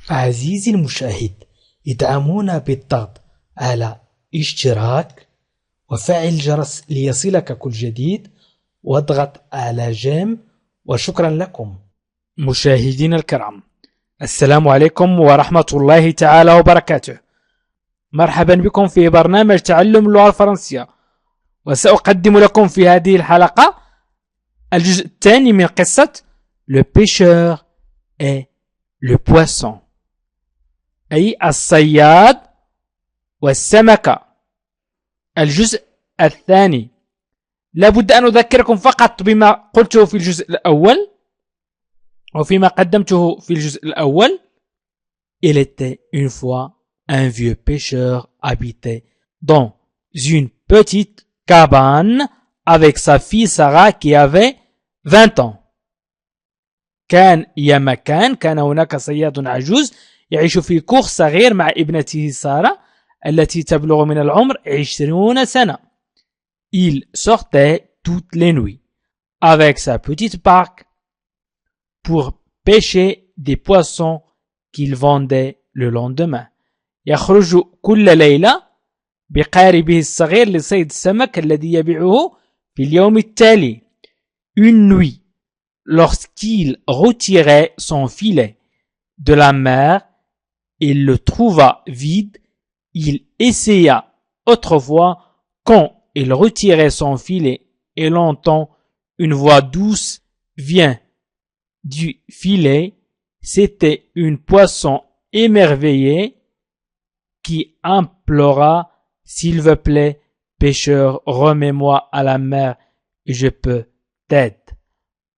عزيزي المشاهد، ادعمونا بالضغط على اشتراك وفعل الجرس ليصلك كل جديد واضغط على جيم، وشكرا لكم. مشاهدينا الكرام، السلام عليكم ورحمة الله تعالى وبركاته. مرحبا بكم في برنامج تعلم اللغة الفرنسية، وسأقدم لكم في هذه الحلقة الجزء الثاني من قصة Le pêcheur et le poisson، أي الصياد والسمكة. الجزء الثاني. لابد أن أذكركم فقط بما قلته في الجزء الأول وفيما قدمته في الجزء الأول. Il était une fois un vieux pêcheur habitait dans une petite cabane avec sa fille Sarah qui avait 20 ans. كان يا مكان، كان هناك صياد عجوز يعيش في كوخ صغير مع ابنته سارة التي تبلغ من العمر 20 سنة. Il sortait toutes les nuits avec sa petite barque pour pêcher des poissons qu'il vendait le lendemain. يخرج كل ليلة بقاربه الصغير لصيد السمك الذي يبيعه في اليوم التالي. Une nuit, lorsqu'il retirait son filet de la mer, il le trouva vide. Il essaya autrefois, quand il retirait son filet, et l'entend une voix douce vient du filet. C'était une poisson émerveillée qui implora: s'il vous plaît, pêcheur, remets-moi à la mer et je peux t'aider.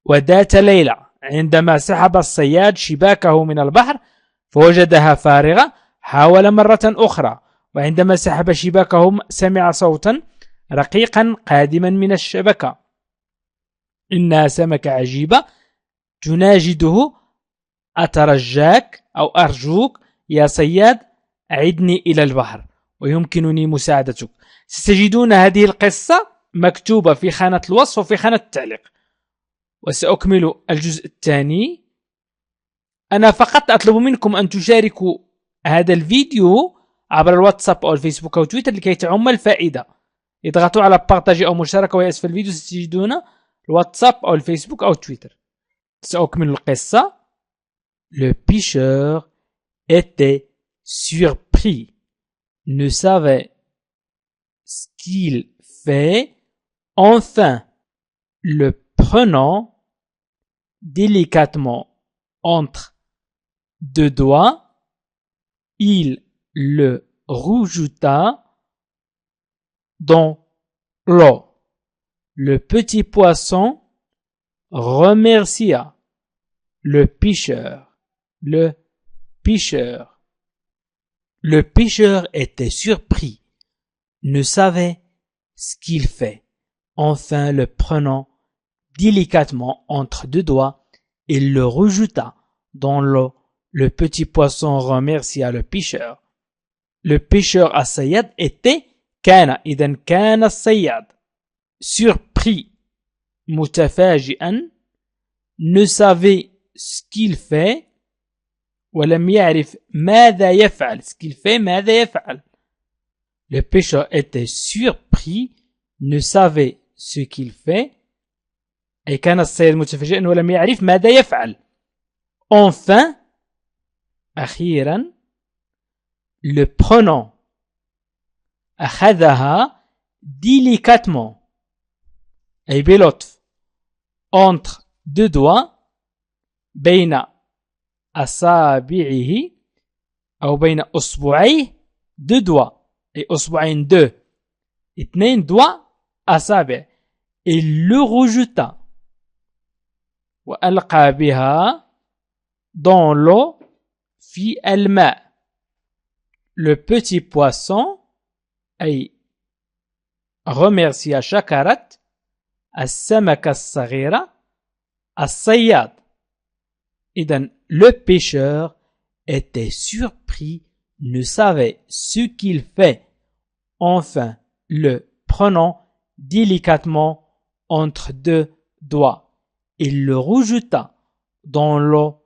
وذات ليلة عندما سحب الصياد شباكه من البحر فوجدها فارغة، حاول مرة أخرى، وعندما سحب شباكه سمع صوتا رقيقا قادما من الشبكة. إنها سمكة عجيبة تناجده: أترجاك أو أرجوك يا صياد، أعدني إلى البحر ويمكنني مساعدتك. ستجدون هذه القصة مكتوبة في خانة الوصف وفي خانة التعليق. وسأكمل الجزء الثاني. أنا فقط أطلب منكم أن تشاركوا هذا الفيديو عبر الواتساب أو الفيسبوك أو تويتر لكي تعم الفائدة. اضغطوا على بارتاجي أو مشاركة ويأسفل الفيديو ستجدون الواتساب أو الفيسبوك أو تويتر. سأكمل القصة. Le pêcheur était surpris, ne savait ce qu'il fait. Enfin, le prenant délicatement entre deux doigts, il le rejeta dans l'eau. Le petit poisson remercia le pêcheur. Le pêcheur. Le pêcheur était surpris, ne savait ce qu'il fait. Enfin, le prenant délicatement entre deux doigts, il le rejeta dans l'eau. Le petit poisson remercia le pêcheur. Le pêcheur الصياد était كان. إذن كان الصياد surpris متفاجئا، ne savait ce qu'il fait ولم يعرف ماذا يفعل. ce qu'il fait ماذا يفعل. Le pêcheur était surpris, ne savait ce qu'il fait، أي كان الصياد متفاجئا ولم يعرف ماذا يفعل. Enfin, أخيرا، le prenant أخذها délicatement، أي بلطف، entre deux doigts، بين أصابعه أو بين أصبعيه، deux doigts، أي أصبعين، deux، اثنين doigts، أصابع. Il le rejeta وألقى بها dans l'eau في الماء. Le petit poisson أي remercia شكرت السمكة الصغيرة الصياد. إذن le pêcheur était surpris, ne savait ce qu'il fait. Enfin, le prenant délicatement entre deux doigts, il le rejeta dans l'eau.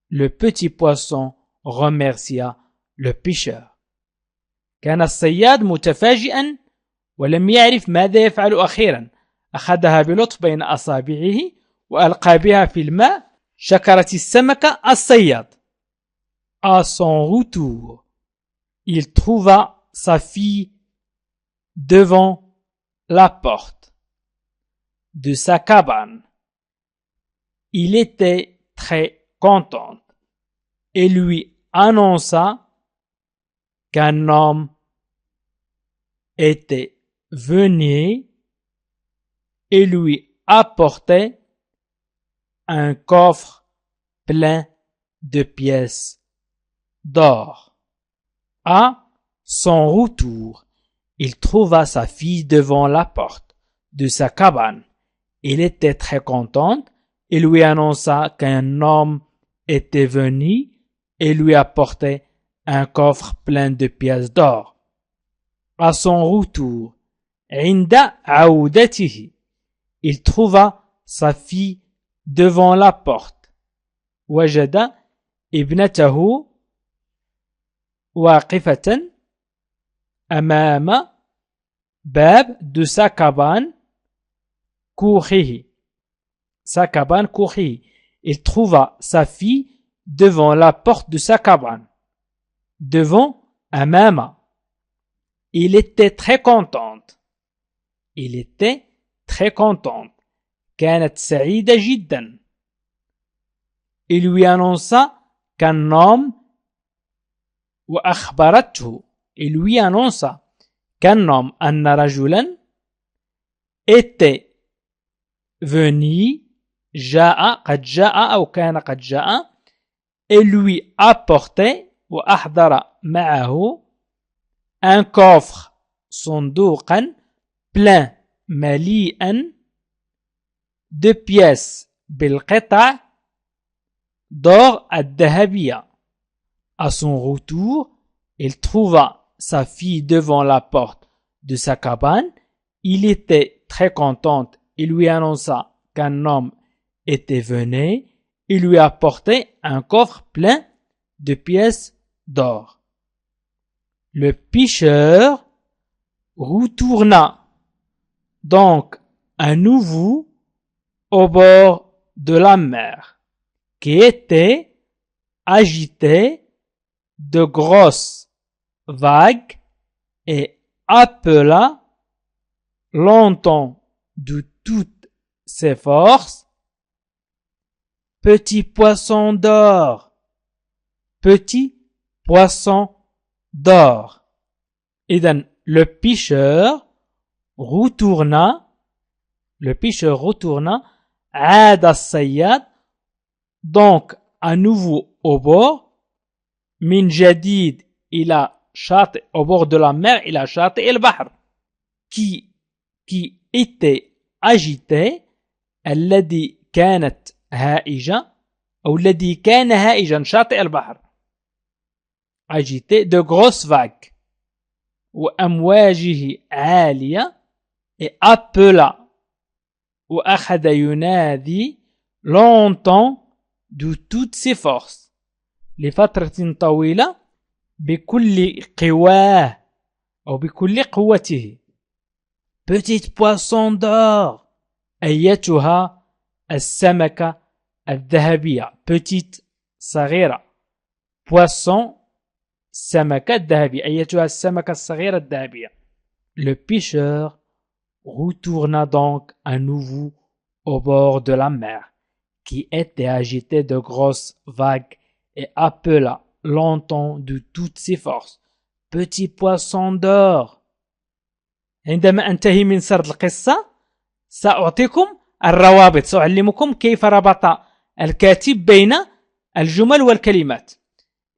Le petit poisson remercia le pêcheur. كان الصياد متفاجئا ولم يعرف ماذا يفعل أخيرا. أخذها بلطف بين أصابعه وألقى بها في الماء. شكرت السمكة الصياد. À son retour, il trouva sa fille devant la porte de sa cabane. Il était très content et lui annonça qu'un homme était venu et lui apportait un coffre plein de pièces d'or. À son retour, il trouva sa fille devant la porte de sa cabane. Il était très content et lui annonça qu'un homme était venu et lui apportait un coffre plein de pièces d'or. À son retour, عند عودته, il trouva sa fille devant la porte. وجد ابنته واقفة أمام باب de sa cabane كوخه. Sa cabane كوخه. Il trouva sa fille devant la porte de sa cabane. Devant أمام. Il était très contente. Il était très contente. كانت سعيدة جدا. Il lui annonça qu'un homme وأخبرته. Il lui annonça qu'un homme أن رجلا était venu جاء قد جاء أو كان قد جاء et lui apportait وأحضر معه un coffre صندوقا plein مليئا de pièces بالقطع d'or الذهبية. À son retour, il trouva sa fille devant la porte de sa cabane. Il était très content. Il lui annonça qu'un homme était venu. Il lui apportait un coffre plein de pièces d'or. Le pêcheur retourna donc à nouveau au bord de la mer, qui était agitée de grosses vagues, et appela longtemps de toutes ses forces: petit poisson d'or, petit poisson d'or. إذن le pêcheur retourna عاد الصياد donc à nouveau au bord من جديد إلى شاطئ au bord de la mer إلى شاطئ البحر qui était agité الذي كانت هائجة أو الذي كان هائجا شاطئ البحر agité de grosses vagues وأمواجه عالية et appela وأخذ ينادي longtemps de toutes ses forces لفترة طويلة بكل قواه أو بكل قوته. Petit poisson d'or أيتها السمكة الذهبية. Petite صغيرة poisson سمكة الذهبية أيتها السمكة الصغيرة الذهبية. Le pêcheur retourna donc à nouveau au bord de la mer qui était agitée de grosses vagues et appela longtemps de toutes ses forces: petit poisson d'or. عندما أنتهي من سرد القصة سأعطيكم الروابط، سأعلمكم كيف ربط الكاتب بين الجمل والكلمات.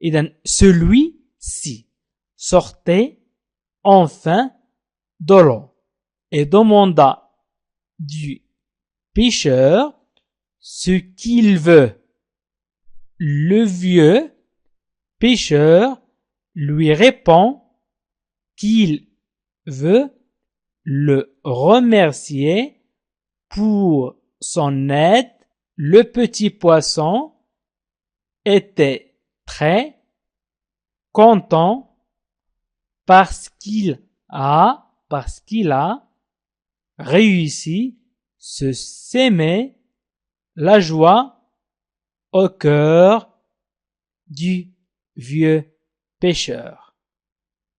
إذن celui-ci sortait enfin de l'eau et demanda du pêcheur ce qu'il veut. Le vieux pêcheur lui répond qu'il veut le remercier pour son aide. Le petit poisson était très content parce qu'il a réussi se s'aimer la joie au cœur du vieux pêcheur.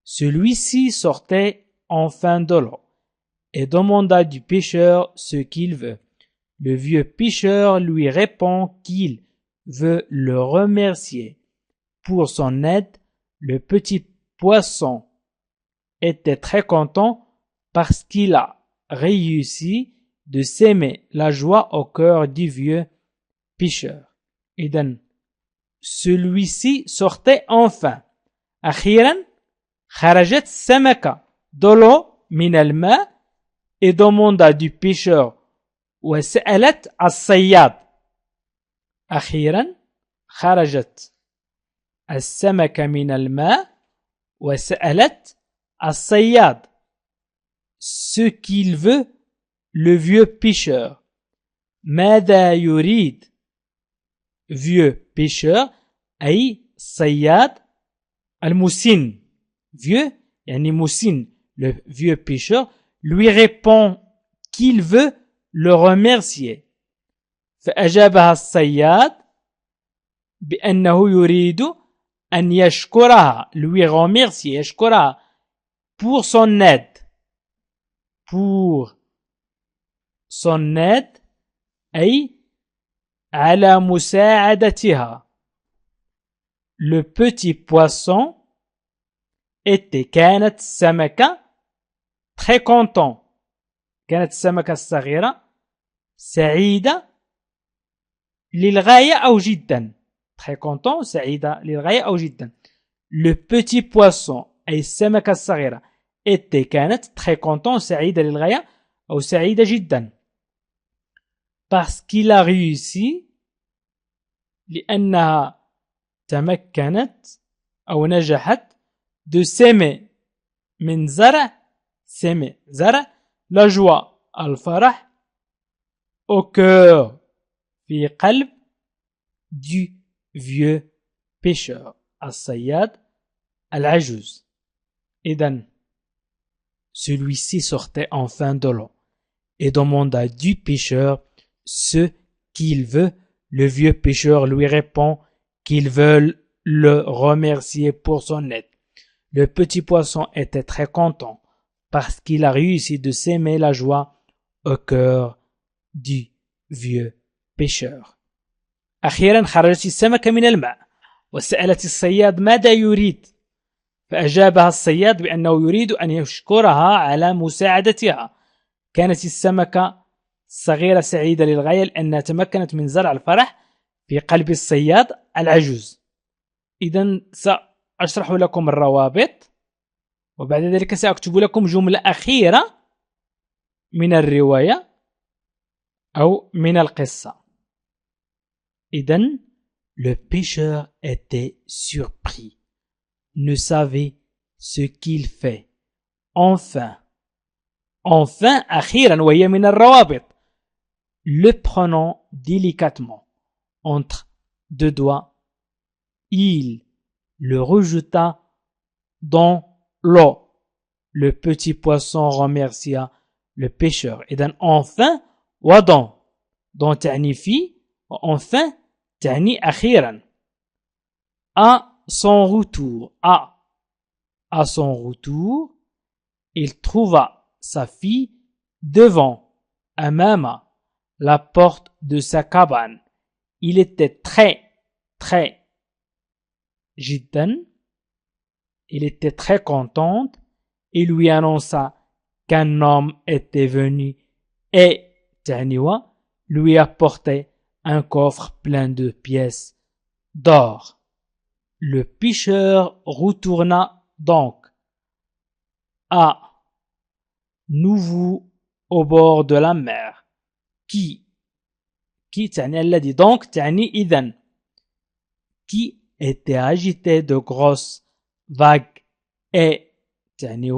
Celui-ci sortait enfin de l'eau et demanda du pêcheur ce qu'il veut. Le vieux pêcheur lui répond qu'il veut le remercier pour son aide. Le petit poisson était très content parce qu'il a réussi de s'aimer la joie au cœur du vieux pêcheur. إذن celui-ci sortait enfin. أخيرا خرجت السمكة de l'eau من الماء et demanda du pêcheur وسألت الصياد. أخيرا خرجت السمكة من الماء وسألت الصياد. Ce qu'il veut le vieux pêcheur. ماذا يريد vieux pêcheur أي صياد المسن vieux يعني مسن le vieux pêcheur lui répond qu'il veut le remercier. فأجابها الصياد بأنه يريد أن يشكرها lui remercier يشكرها pour son aide أي على مساعدتها. Le petit poisson كانت السمكة très content. كانت السمكة الصغيرة سعيدة للغاية أو جدا. très content سعيدة للغاية أو جدا. Le petit poisson أي السمكة الصغيرة كانت très content سعيدة للغاية أو سعيدة جدا. parce qu'il a réussi لأنها تمكنت أو نجحت de s'aimer من زرع la joie الفرح au cœur في قلب du vieux pêcheur الصياد العجوز. إذن celui-ci sortait enfin de l'eau et demanda du pêcheur ce qu'il veut. Le vieux pêcheur lui répond qu'il veut le remercier pour son aide. Le petit poisson était très content parce qu'il a réussi de s'aimer la joie au cœur du vieux pêcheur. أخيرا خرجت السمكة من الماء وسألت الصياد ماذا يريد فأجابها الصياد بأنه يريد أن يشكرها على مساعدتها. كانت السمكة الصغيرة سعيدة للغاية لأنها تمكنت من زرع الفرح في قلب الصياد العجوز. إذن سأشرح لكم الروابط وبعد ذلك سأكتب لكم جملة أخيرة من الرواية أو من القصة. إذن le pêcheur était surpris, ne savait ce qu'il fait. Enfin أخيرا وهي من الروابط. Le prenant délicatement entre deux doigts, il le rejeta dans l'eau. Le petit poisson remercia le pêcheur. إذن enfin ودon تعني في enfin تعني أخيرا. À son retour, il trouva sa fille devant أمام la porte de sa cabane. Il était très content et lui annonça qu'un homme était venu et lui apportait un coffre plein de pièces d'or. Le pêcheur retourna donc à nouveau au bord de la mer. qui تعني الذي donc تعني إذن qui était agité de grosses vagues et تعني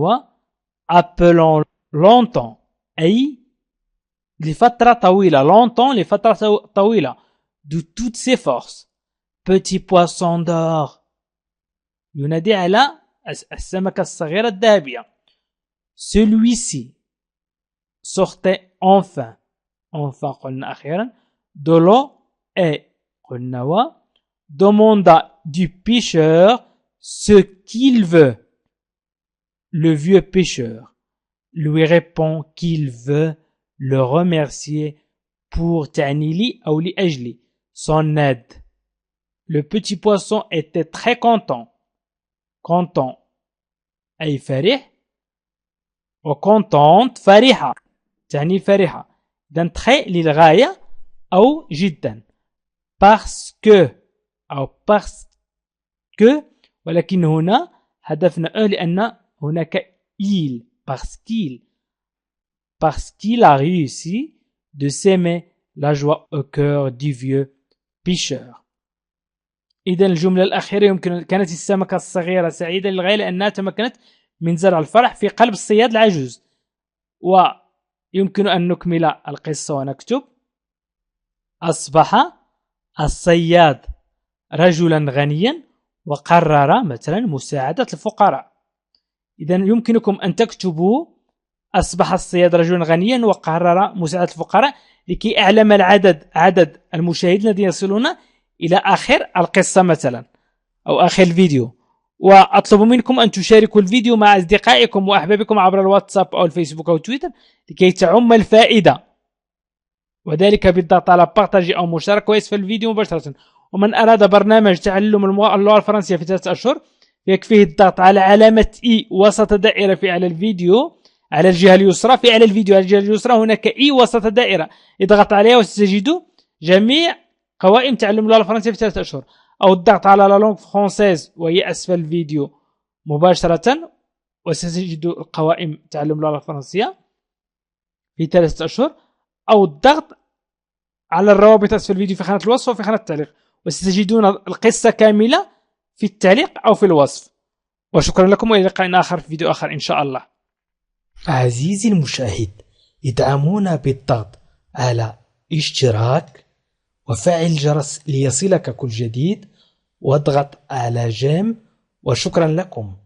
appelant longtemps أي لفترة طويلة longtemps لفترة طويلة de toutes ses forces. Petit poisson d'or ينادي على السمكة الصغيرة الذهبية. celui-ci sortait enfin قلنا أخيرا de l'eau et قلنا demanda du pêcheur ce qu'il veut. Le vieux pêcheur lui répond qu'il veut le remercier pour تعني لي أو لأجلي son aide. Le petit poisson était très content أي فرح وcontente فرحة تعني فرحة. إذن très للغاية أو جدا parce que ولكن هنا هدفنا لأن هناك il parce qu'il a réussi de s'aimer la joie au cœur du vieux pêcheur. إذا الجملة الأخيرة كانت السمكة الصغيرة سعيدة للغاية لأنها تمكنت من زرع الفرح في قلب الصياد العجوز. ويمكن أن نكمل القصة ونكتب أصبح الصياد رجلا غنيا وقرر مثلا مساعدة الفقراء. إذا يمكنكم أن تكتبوا أصبح الصياد رجلا غنيا وقرر مساعدة الفقراء لكي أعلم عدد المشاهدين الذين يصلون إلى آخر القصة مثلا أو آخر الفيديو. وأطلب منكم أن تشاركوا الفيديو مع أصدقائكم وأحبابكم عبر الواتساب أو الفيسبوك أو تويتر لكي تعم الفائدة، وذلك بالضغط على بارتاجي أو مشاركة ويسفل الفيديو مباشرة. ومن أراد برنامج تعلم اللغة الفرنسية في 3 أشهر يكفيه الضغط على علامة إي وسط دائرة في أعلى الفيديو على الجهة اليسرى. في أعلى الفيديو على الجهة اليسرى هناك إي وسط دائرة، اضغط عليها وستجد جميع قوائم تعلم اللغة الفرنسية في 3 أشهر، أو الضغط على لا لونغ فرونسيز وهي أسفل الفيديو مباشرة وستجد القوائم تعلم اللغة الفرنسية في 3 أشهر، أو الضغط على الروابط أسفل الفيديو في خانة الوصف وفي خانة التعليق، وستجدون القصة كاملة في التعليق أو في الوصف. وشكرا لكم وإلى لقاء آخر في فيديو آخر إن شاء الله. عزيزي المشاهد، ادعمونا بالضغط على اشتراك وفعل الجرس ليصلك كل جديد واضغط على جيم، وشكرا لكم.